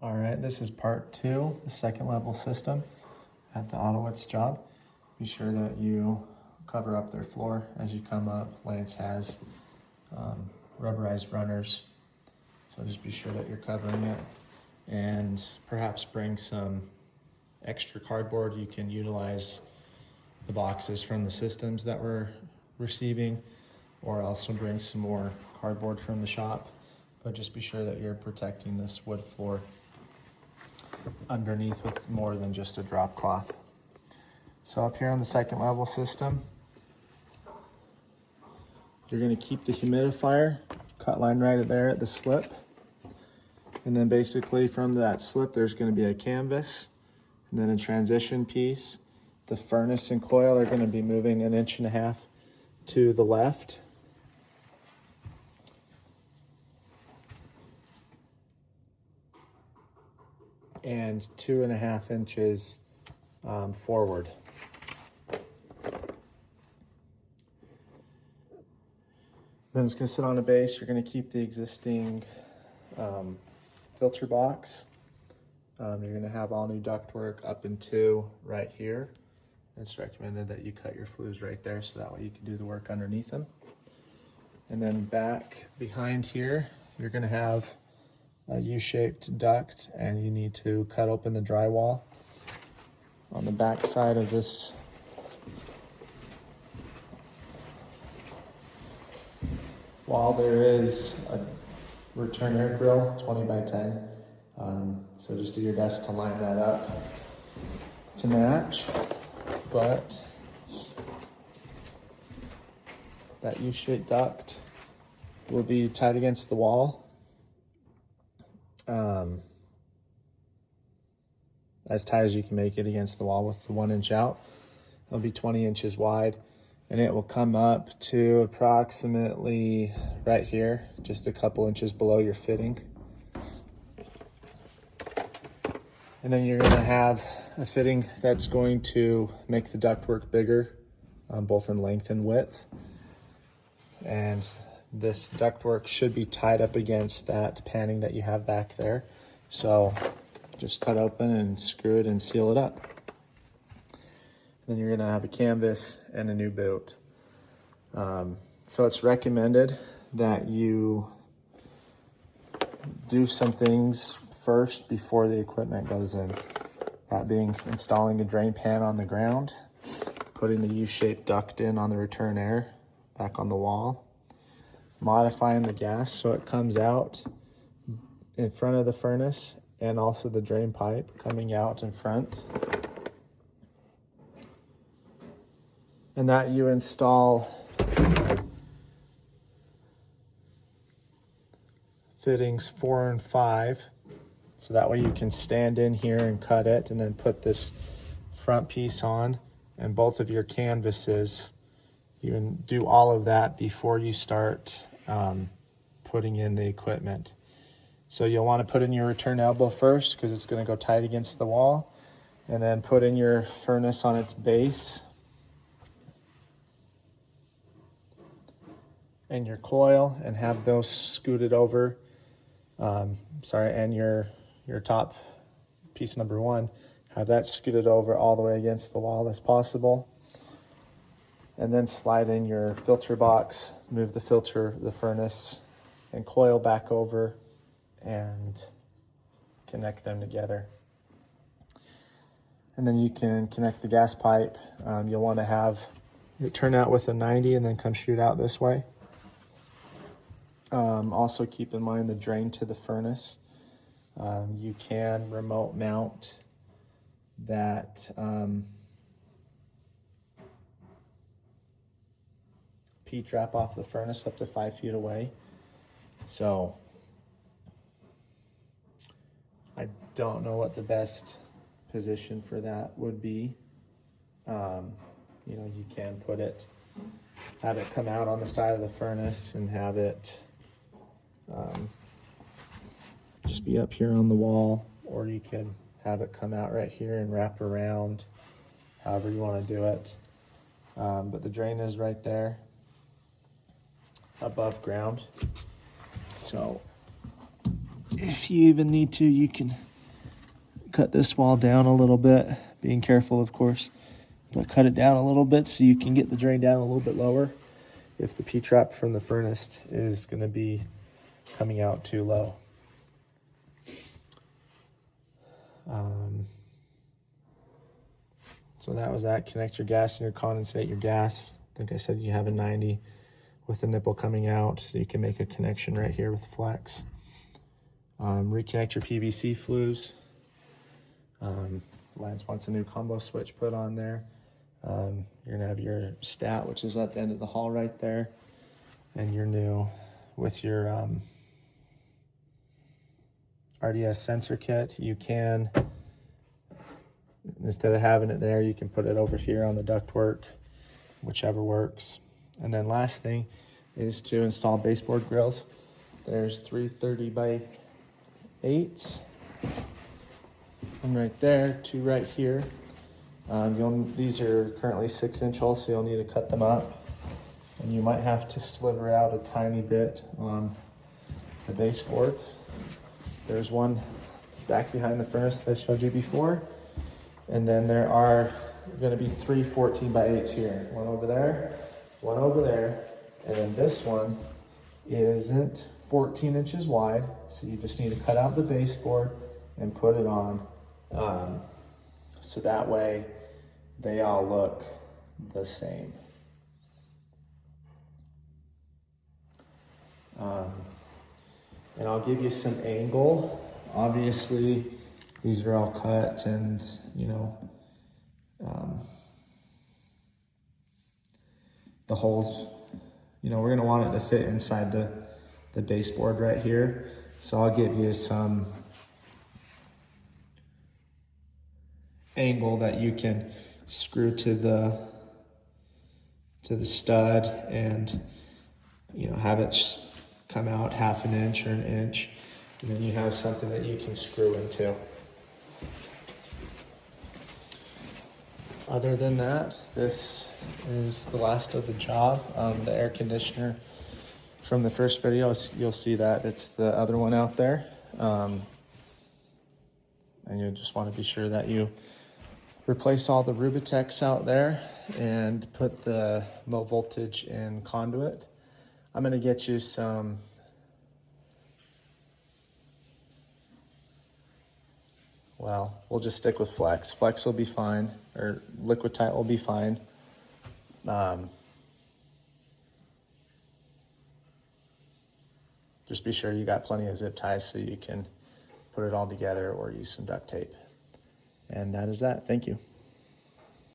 All right, this is part 2, the second level system at the Ottowicz job. Be sure that you cover up their floor as you come up. Lance has rubberized runners, so just be sure that you're covering it. And perhaps bring some extra cardboard. You can utilize the boxes from the systems that we're receiving, or also bring some more cardboard from the shop. But just be sure that you're protecting this wood floor underneath with more than just a drop cloth. So up here on the second level system, you're going to keep the humidifier cut line right there at the slip. And then basically from that slip, there's going to be a canvas and then a transition piece. The furnace and coil are going to be moving 1.5 inches to the left. And 2.5 inches forward. Then it's going to sit on a base. You're going to keep the existing filter box. You're going to have all new ductwork up into right here. It's recommended that you cut your flues right there so that way you can do the work underneath them. And then back behind here, you're going to have a U-shaped duct, and you need to cut open the drywall. On the back side of this wall, there is a return air grill, 20 by 10. So just do your best to line that up to match. But that U-shaped duct will be tied against the wall. As tight as you can make it against the wall with the 1 inch out. It'll be 20 inches wide, and it will come up to approximately right here, just a couple inches below your fitting. And then you're going to have a fitting that's going to make the ductwork bigger, both in length and width. And this ductwork should be tied up against that panning that you have back there. So just cut open and screw it and seal it up. Then you're going to have a canvas and a new boot. So it's recommended that you do some things first before the equipment goes in. That being installing a drain pan on the ground, putting the U-shaped duct in on the return air back on the wall, modifying the gas so it comes out in front of the furnace, and also the drain pipe coming out in front. And that you install fittings 4 and 5, so that way you can stand in here and cut it, and then put this front piece on, and both of your canvases. You can do all of that before you start putting in the equipment. So you'll want to put in your return elbow first because it's going to go tight against the wall, and then put in your furnace on its base and your coil, and have those scooted over. And your top piece number 1, have that scooted over all the way against the wall as possible. And then slide in your filter box, move the furnace and coil back over, and connect them together. And then you can connect the gas pipe. You'll want to have it turn out with a 90 and then come shoot out this way. Also keep in mind the drain to the furnace. You can remote mount that P-trap off the furnace up to 5 feet away. So I don't know what the best position for that would be. You can have it come out on the side of the furnace and have it just be up here on the wall, or you could have it come out right here and wrap around, however you want to do it. But the drain is right there above ground. So if you even need to, you can cut this wall down a little bit, being careful, of course, but cut it down a little bit so you can get the drain down a little bit lower if the P-trap from the furnace is going to be coming out too low. So that was that. Connect your gas and your condensate. Your gas, I think I said you have a 90 with the nipple coming out, so you can make a connection right here with flex. Reconnect your PVC flues. Lance wants a new combo switch put on there. You're gonna have your stat, which is at the end of the hall right there, and your new with your RDS sensor kit. You can, instead of having it there, you can put it over here on the ductwork, whichever works. And then last thing is to install baseboard grills. There's 330 by 8s. One right there, 2 right here. These are currently 6-inch holes, so you'll need to cut them up. And you might have to sliver out a tiny bit on the baseboards. There's one back behind the furnace that I showed you before. And then there are going to be 3 14 by 8s here. One over there, one over there. And then this one isn't 14 inches wide, so you just need to cut out the baseboard and put it on. So that way they all look the same. And I'll give you some angle. Obviously, these are all cut and, the holes, we're gonna want it to fit inside the baseboard right here. So I'll give you some angle that you can screw to the stud and, have it come out 1/2 inch or 1 inch. And then you have something that you can screw into. Other than that, this is the last of the job. The air conditioner from the first video, you'll see that it's the other one out there. And you'll just want to be sure that you replace all the Rubitex out there and put the low voltage in conduit. I'm going to get you some we'll just stick with Flex. Flex will be fine, or Liquid-Tight will be fine. Just be sure you got plenty of zip ties so you can put it all together or use some duct tape. And that is that. Thank you.